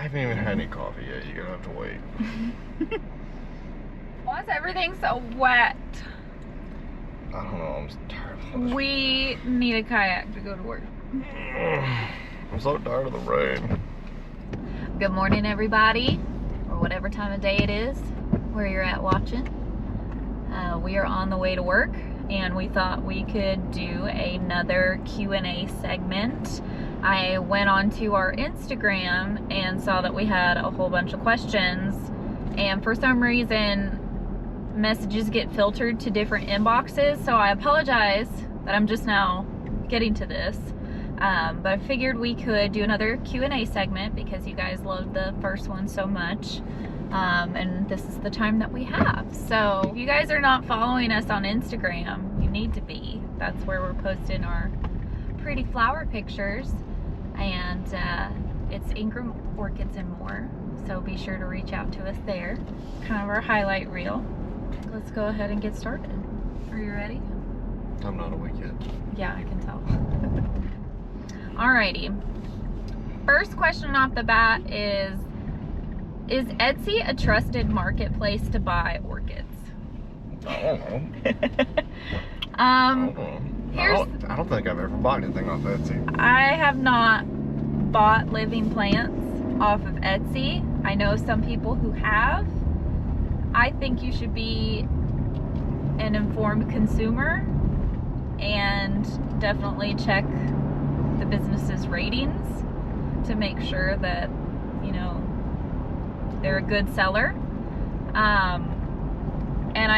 I haven't even had any coffee yet. You're gonna have to wait. Why is everything so wet? I don't know. I'm tired of this. We need a kayak to go to work. I'm so tired of the rain. Good morning, everybody, or whatever time of day it is where you're at watching. We are on the way to work, and we thought we could do another Q&A segment. I went onto our Instagram and saw that we had a whole bunch of questions, and for some reason messages get filtered to different inboxes, so I apologize that I'm just now getting to this. But I figured we could do another Q&A segment because you guys loved the first one so much. And this is the time that we have. So if you guys are not following us on Instagram, you need to be. That's where we're posting our pretty flower pictures. And it's Ingram Orchids and More. So be sure to reach out to us there. Kind of our highlight reel. Let's go ahead and get started. Are you ready? I'm not awake yet. Yeah, I can tell. Alrighty. First question off the bat is Etsy a trusted marketplace to buy orchids? I don't know. I don't think I've ever bought anything off Etsy. I have not bought living plants off of Etsy. I know some people who have. I think you should be an informed consumer and definitely check the business's ratings to make sure that, you know, they're a good seller. And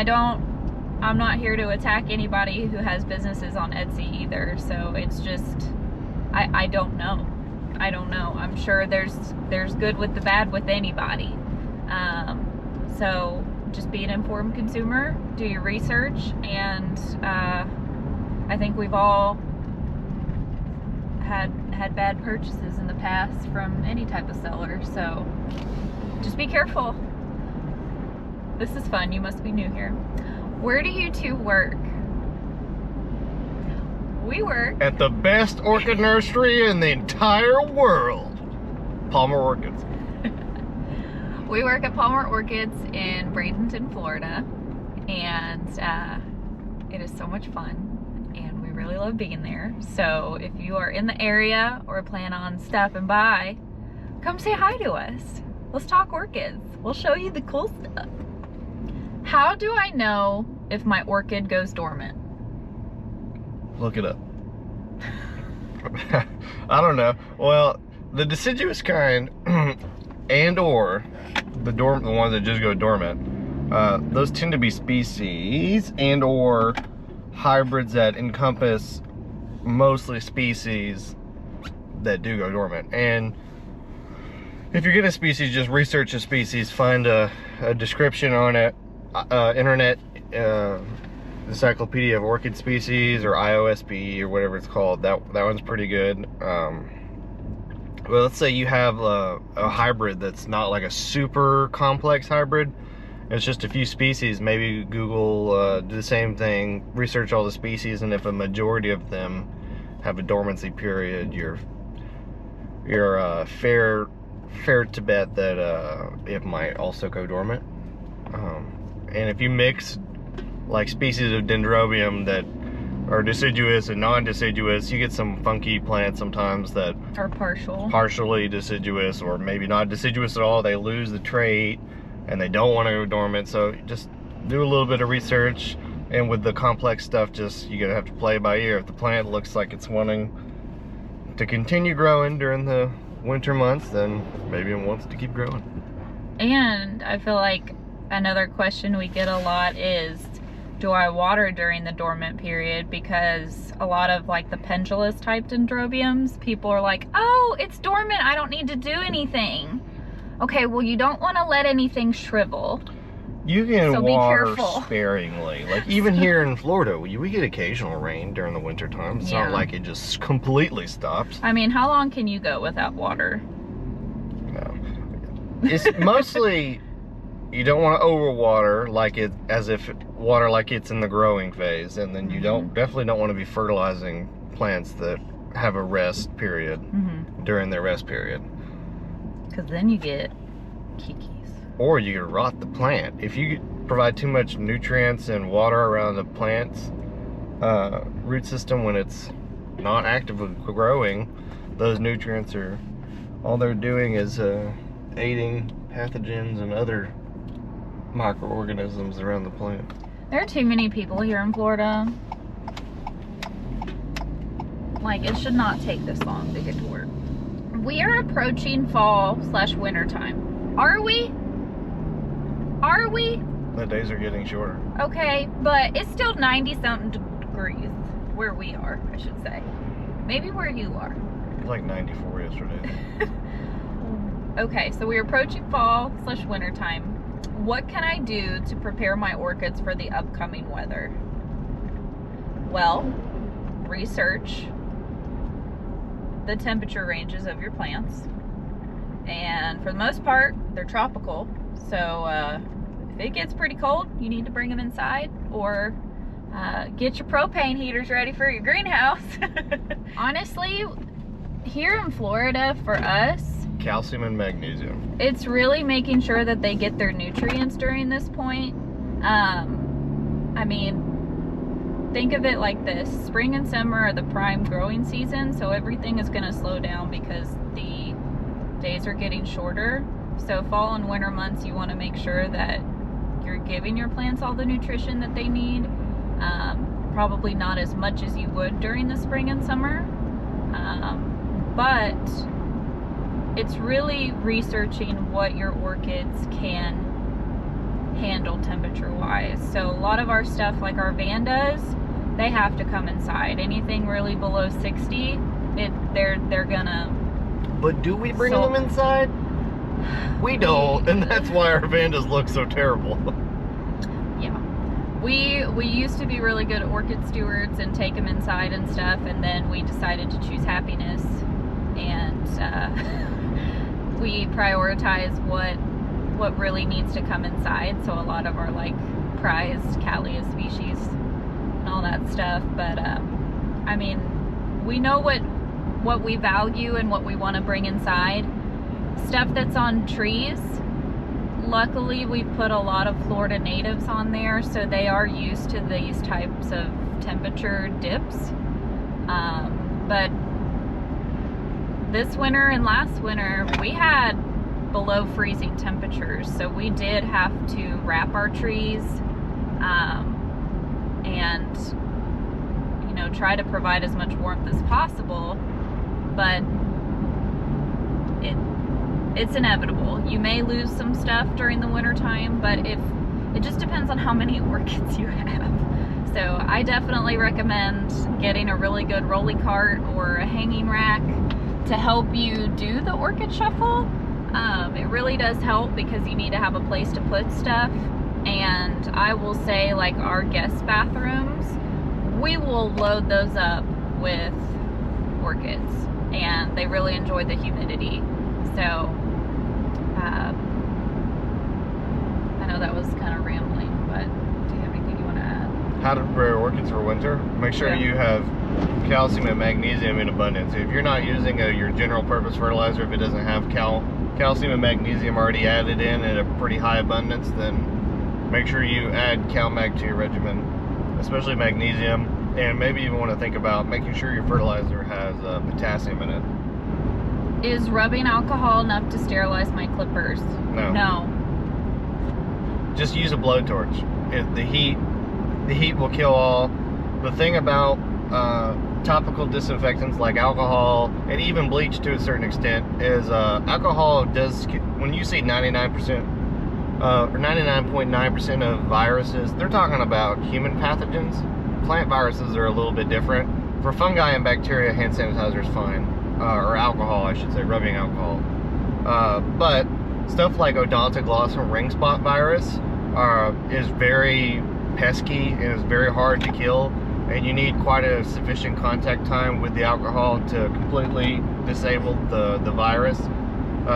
I'm not here to attack anybody who has businesses on Etsy either. So it's just, I don't know. I don't know. I'm sure there's good with the bad with anybody. So just be an informed consumer, do your research, and I think we've all had bad purchases in the past from any type of seller, so just be careful. This is fun. You must be new here. Where do you two work? We work at the best orchid nursery in the entire world, Palmer Orchids. We work at Palmer Orchids in Bradenton, Florida, and it is so much fun. Really love being there. So if you are in the area or plan on stopping by, come say hi to us. Let's talk orchids. We'll show you the cool stuff. How do I know if my orchid goes dormant? Look it up. I don't know. Well, the deciduous kind and or the ones that just go dormant, those tend to be species and or hybrids that encompass mostly species that do go dormant. And if you're getting a species, just research a species, find a description on it, internet encyclopedia of orchid species, or IOSP, or whatever it's called. That one's pretty good. Well, let's say you have a hybrid that's not like a super complex hybrid. It's just a few species. Maybe Google, do the same thing, research all the species, and if a majority of them have a dormancy period, you're fair to bet that it might also go dormant. And if you mix like species of dendrobium that are deciduous and non-deciduous, you get some funky plants sometimes that are partially deciduous, or maybe not deciduous at all. They lose the trait and they don't want to go dormant. So just do a little bit of research, and with the complex stuff, just you're gonna have to play by ear. If the plant looks like it's wanting to continue growing during the winter months, then maybe it wants to keep growing. And I feel like another question we get a lot is, do I water during the dormant period? Because a lot of like the pendulous type dendrobiums, people are like, oh, it's dormant, I don't need to do anything. Okay, well, you don't want to let anything shrivel. You can water sparingly. Like even here in Florida, we get occasional rain during the winter time. It's not like it just completely stops. I mean, how long can you go without water? No. It's mostly, you don't want to overwater like it, as if water like it's in the growing phase, and then you definitely don't want to be fertilizing plants that have a rest period during their rest period. Because then you get kikis. Or you could rot the plant. If you provide too much nutrients and water around the plant's root system when it's not actively growing, those nutrients are, all they're doing is aiding pathogens and other microorganisms around the plant. There are too many people here in Florida. Like, it should not take this long to get to work. We are approaching fall/winter time. Are we? Are we? The days are getting shorter. Okay, but it's still 90-something degrees where we are, I should say. Maybe where you are. It was like 94 yesterday. Okay, so we're approaching fall/winter time. What can I do to prepare my orchids for the upcoming weather? Well, research the temperature ranges of your plants. And for the most part, they're tropical. So if it gets pretty cold, you need to bring them inside, or get your propane heaters ready for your greenhouse. Honestly, here in Florida, for us, Calcium and magnesium. it's really making sure that they get their nutrients during this point. I mean, think of it like this. Spring and summer are the prime growing season, so everything is going to slow down because the days are getting shorter. So fall and winter months, you want to make sure that you're giving your plants all the nutrition that they need. Probably not as much as you would during the spring and summer. But it's really researching what your orchids can handle temperature-wise. So a lot of our stuff, like our Vandas, they have to come inside. Anything really below 60, they're gonna... But do we bring them inside? We don't, and that's why our Vandas look so terrible. Yeah. We used to be really good orchid stewards and take them inside and stuff, and then we decided to choose happiness, and we prioritize what really needs to come inside. So a lot of our like prized Callia species and all that stuff. But I mean, we know what we value and what we want to bring inside. Stuff that's on trees, luckily we put a lot of Florida natives on there, so they are used to these types of temperature dips. But this winter and last winter, we had below freezing temperatures, so we did have to wrap our trees and, you know, try to provide as much warmth as possible. But it's inevitable. You may lose some stuff during the winter time, but it just depends on how many orchids you have. So I definitely recommend getting a really good rolly cart or a hanging rack to help you do the orchid shuffle. It really does help because you need to have a place to put stuff. And I will say, like our guest bathrooms, we will load those up with orchids, and they really enjoy the humidity. So I know that was kind of rambling, but do you have anything you want to add? How to prepare orchids for winter? Make sure you have calcium and magnesium in abundance. If you're not using your general purpose fertilizer, if it doesn't have calcium and magnesium already added in at a pretty high abundance, then make sure you add CalMag to your regimen, especially magnesium. And maybe you want to think about making sure your fertilizer has potassium in it. Is rubbing alcohol enough to sterilize my clippers? No. No. Just use a blowtorch. The heat will kill all. The thing about topical disinfectants like alcohol and even bleach to a certain extent is alcohol does, when you see 99% or 99.9% of viruses, they're talking about human pathogens. Plant viruses are a little bit different. For fungi and bacteria, hand sanitizer is fine. Or alcohol, I should say, rubbing alcohol. But stuff like odontoglossum ring spot virus is very pesky and is very hard to kill, and you need quite a sufficient contact time with the alcohol to completely disable the virus.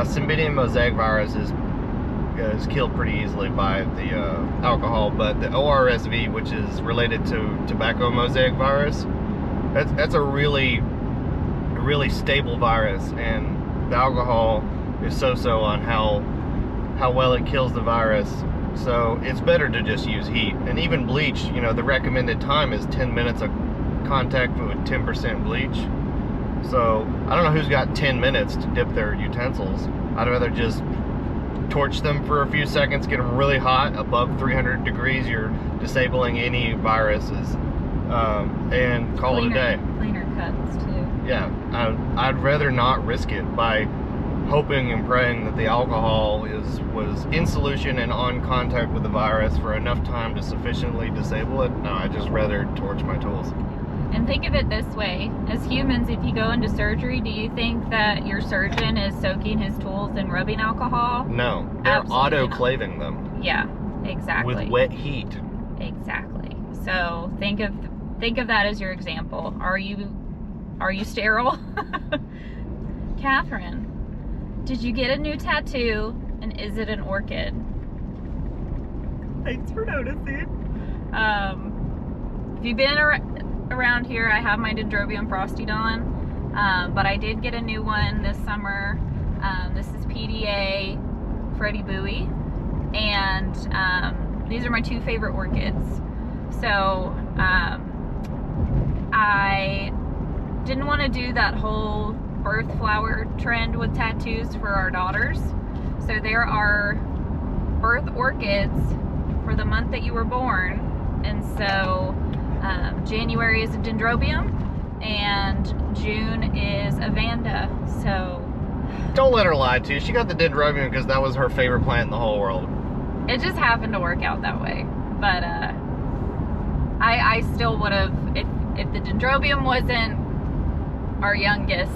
Cymbidium mosaic virus is killed pretty easily by the alcohol, but the ORSV, which is related to tobacco mosaic virus, that's a really stable virus, and the alcohol is so-so on how well it kills the virus. So it's better to just use heat. And even bleach, you know, the recommended time is 10 minutes of contact with 10% bleach. So I don't know who's got 10 minutes to dip their utensils. I'd rather just torch them for a few seconds, get them really hot, above 300 degrees, you're disabling any viruses, and call it a day. Cleaner cuts too. Yeah, I'd rather not risk it by hoping and praying that the alcohol was in solution and on contact with the virus for enough time to sufficiently disable it. No, I'd just rather torch my tools. And think of it this way, as humans, if you go into surgery, do you think that your surgeon is soaking his tools in rubbing alcohol? No, they're Absolutely autoclaving them. Yeah, exactly. With wet heat. Exactly. So think of that as your example. Are you sterile? Catherine, did you get a new tattoo, and is it an orchid? Thanks for noticing. If you've been around here, I have my Dendrobium frostodon, but I did get a new one this summer. This is PDA Freddie Bowie, and these are my two favorite orchids. So I didn't want to do that whole birth flower trend with tattoos for our daughters. So there are birth orchids for the month that you were born, and so January is a Dendrobium, and June is a Vanda. So don't let her lie to you. She got the Dendrobium because that was her favorite plant in the whole world. It just happened to work out that way. But I still would have, if the Dendrobium wasn't our youngest's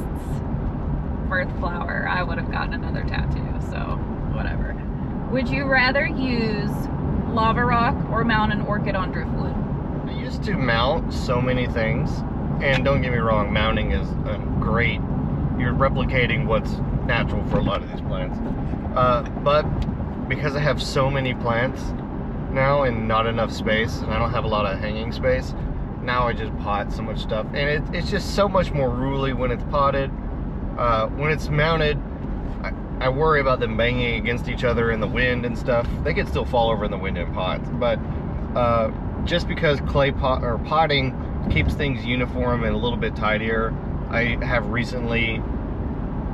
birth flower, I would have gotten another tattoo. So whatever. Would you rather use lava rock or mount an orchid on driftwood? I used to mount so many things, and don't get me wrong, mounting is great. You're replicating what's natural for a lot of these plants. But because I have so many plants now and not enough space, and I don't have a lot of hanging space, now I just pot so much stuff. And it's just so much more ruly when it's potted. When it's mounted, I worry about them banging against each other in the wind and stuff. They could still fall over in the wind in pots, but just because potting keeps things uniform and a little bit tidier, I have recently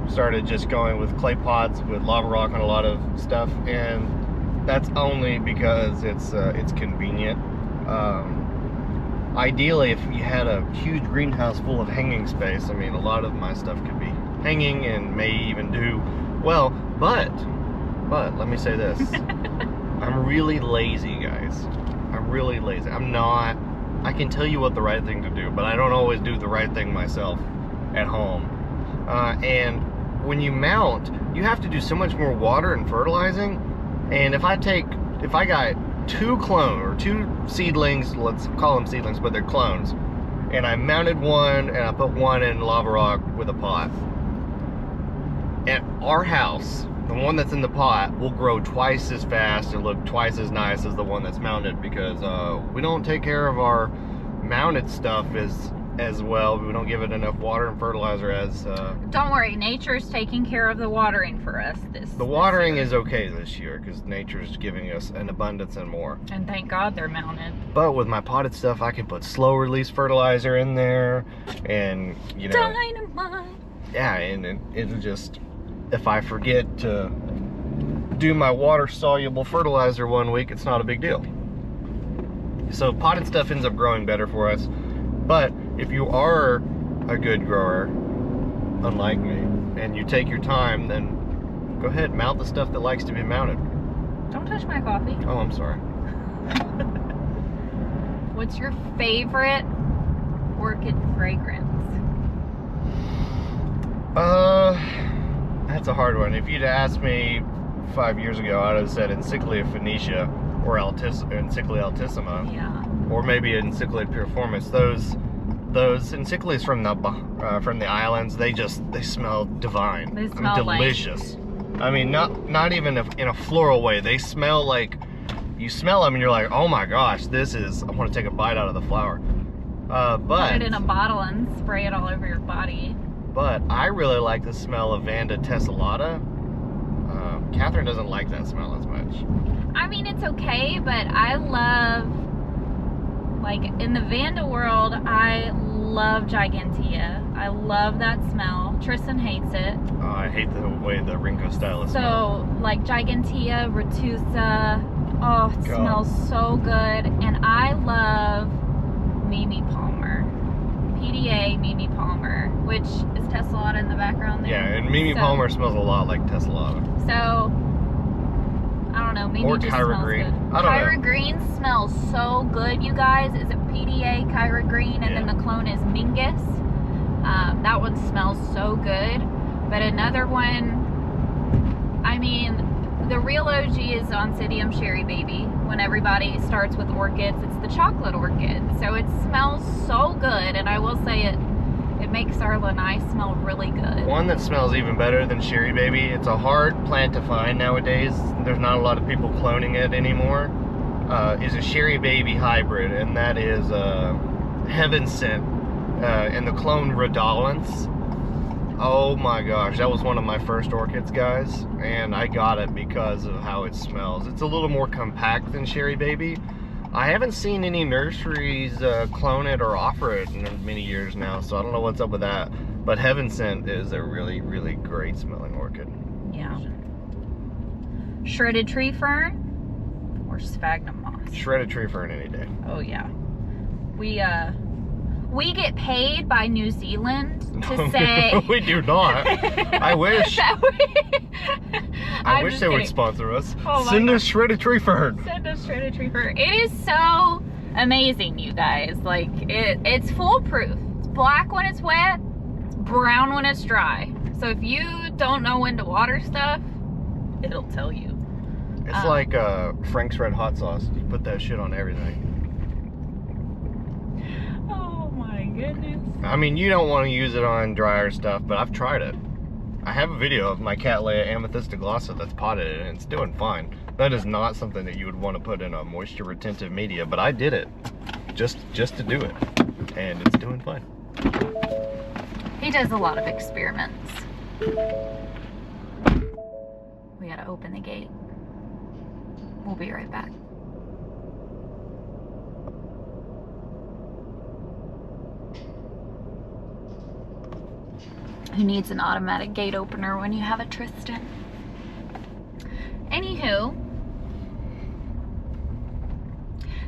started just going with clay pots with lava rock on a lot of stuff, and that's only because it's convenient. Ideally, if you had a huge greenhouse full of hanging space, I mean, a lot of my stuff could be hanging and may even do well, but let me say this. I'm really lazy, guys. I'm really lazy. I can tell you what the right thing to do, but I don't always do the right thing myself at home. And when you mount, you have to do so much more water and fertilizing. And if I got two seedlings, let's call them seedlings, but they're clones, and I mounted one and I put one in lava rock with a pot, at our house, the one that's in the pot will grow twice as fast and look twice as nice as the one that's mounted, because we don't take care of our mounted stuff as well. We don't give it enough water and fertilizer as don't worry, nature's taking care of the watering for us the watering is okay this year, because nature's giving us an abundance and more, and thank God they're mounted. But with my potted stuff, I can put slow release fertilizer in there, and you know, dynamite. Yeah, and it'll just, if I forget to do my water soluble fertilizer one week, it's not a big deal. So potted stuff ends up growing better for us. But if you are a good grower, unlike me, and you take your time, then go ahead, mount the stuff that likes to be mounted. Don't touch my coffee. Oh, I'm sorry. What's your favorite orchid fragrance? That's a hard one. If you'd asked me 5 years ago, I'd have said Encyclia Phoenicia or Encyclia altissima. Yeah. Or maybe Encyclia piriformis. Those encyclias from the islands, they smell divine. They smell delicious. Like... I mean, not even in a floral way. They smell like, you smell them and you're like, oh my gosh, I want to take a bite out of the flower. But put it in a bottle and spray it all over your body. But I really like the smell of Vanda tessellata, Catherine doesn't like that smell as much. I mean, it's okay, but I love, like, in the Vanda world, I love Gigantea. I love that smell. Tristan hates it. Oh, I hate the way the Rinco stylus smells. So, like, Gigantea, Retusa, oh, it smells so good. And I love Mimi Palmer. PDA Mimi Palmer, which is Tessellata in the background there. Yeah, and Mimi Palmer smells a lot like Tessellata. So, I don't know, Mimi or just Kyra smells Green. good. I don't Kyra know. Green smells so good, you guys. Is it PDA, Kyra Green, and then the clone is Mingus. That one smells so good. But another one, I mean, the real OG is Oncidium Cherry Baby. When everybody starts with orchids, it's the chocolate orchid. So it smells so good, and I will say it makes our lanai smell really good. One that smells even better than Cherry Baby, it's a hard plant to find nowadays. There's not a lot of people cloning it anymore. Is a Cherry Baby hybrid, and that is Heaven Sent. And the clone Redolence. Oh my gosh, that was one of my first orchids, guys, and I got it because of how it smells. It's a little more compact than Cherry Baby. I haven't seen any nurseries clone it or offer it in many years now, so I don't know what's up with that. But Heaven Sent is a really, really great smelling orchid. Yeah. Shredded tree fern or sphagnum moss? Shredded tree fern any day. Oh yeah. We get paid by New Zealand to say... We do not. I wish. I wish they would sponsor us. Oh Send us shredded tree fern. Send us shredded tree fern. It is so amazing, you guys. Like, it's foolproof. It's black when it's wet. It's brown when it's dry. So if you don't know when to water stuff, it'll tell you. It's like Frank's Red Hot Sauce. You put that shit on everything. Goodness. I mean, you don't want to use it on drier stuff, but I've tried it. I have a video of my Cattleya amethysta glossa that's potted in, and it's doing fine. That is not something that you would want to put in a moisture retentive media, but I did it just to do it, and it's doing fine. He does a lot of experiments. We gotta open the gate. We'll be right back. Who needs an automatic gate opener when you have a Tristan? Anywho,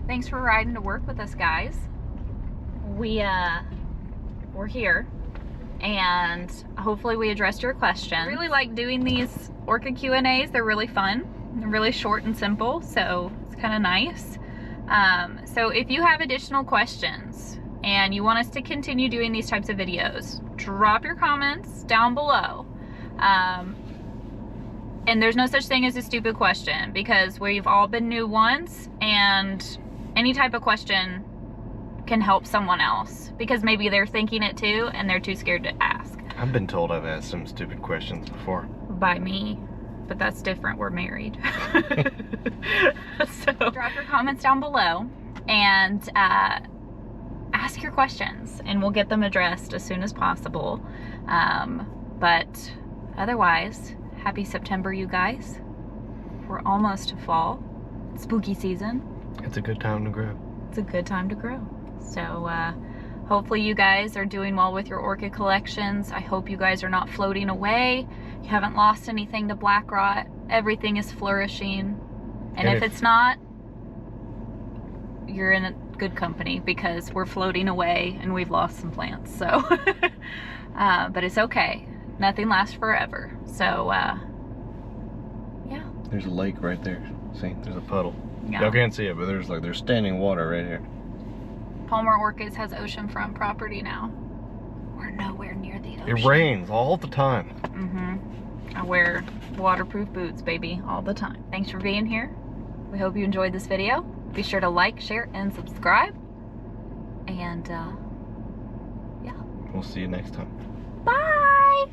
thanks for riding to work with us, guys. We're here, and hopefully we addressed your questions. I really like doing these orchid Q&As. They're really fun. They're really short and simple, so it's kind of nice. So if you have additional questions and you want us to continue doing these types of videos, drop your comments down below. And there's no such thing as a stupid question, because we've all been new once, and any type of question can help someone else, because maybe they're thinking it too and they're too scared to ask. I've been told I've asked some stupid questions before. By me, but that's different. We're married. So drop your comments down below and ask your questions, and we'll get them addressed as soon as possible. But otherwise, happy September, you guys. We're almost to fall. It's spooky season. It's a good time to grow. It's a good time to grow. So hopefully you guys are doing well with your orchid collections. I hope you guys are not floating away. You haven't lost anything to black rot. Everything is flourishing. And if it's not, you're in a good company, because we're floating away and we've lost some plants. So but it's okay. Nothing lasts forever. So yeah. There's a lake right there. See, there's a puddle. Yeah. Y'all can't see it, but there's standing water right here. Palmer Orchids has oceanfront property now. We're nowhere near the ocean. It rains all the time. I wear waterproof boots, baby, all the time. Thanks for being here. We hope you enjoyed this video. Be sure to like, share, and subscribe. And yeah. We'll see you next time. Bye!